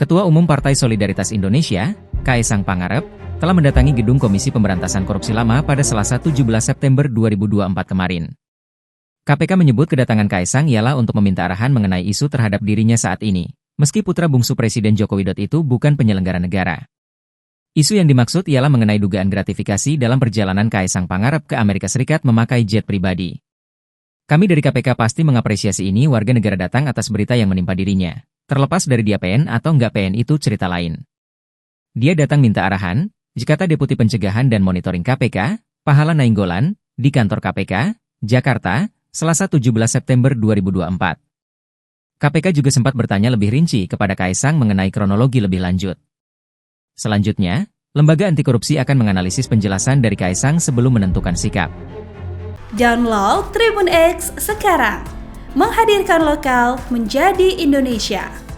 Ketua Umum Partai Solidaritas Indonesia, Kaesang Pangarep, telah mendatangi gedung Komisi Pemberantasan Korupsi Lama pada Selasa 17 September 2024 kemarin. KPK menyebut kedatangan Kaesang ialah untuk meminta arahan mengenai isu terhadap dirinya saat ini, meski putra bungsu Presiden Joko Widodo itu bukan penyelenggara negara. Isu yang dimaksud ialah mengenai dugaan gratifikasi dalam perjalanan Kaesang Pangarep ke Amerika Serikat memakai jet pribadi. Kami dari KPK pasti mengapresiasi ini warga negara datang atas berita yang menimpa dirinya. Terlepas dari dia PN atau nggak PN itu cerita lain. Dia datang minta arahan, kata Deputi Pencegahan dan Monitoring KPK, Pahala Nainggolan, di kantor KPK, Jakarta, Selasa 17 September 2024. KPK juga sempat bertanya lebih rinci kepada Kaesang mengenai kronologi lebih lanjut. Selanjutnya, Lembaga Anti Korupsi akan menganalisis penjelasan dari Kaesang sebelum menentukan sikap. Download Tribun X sekarang, menghadirkan lokal menjadi Indonesia.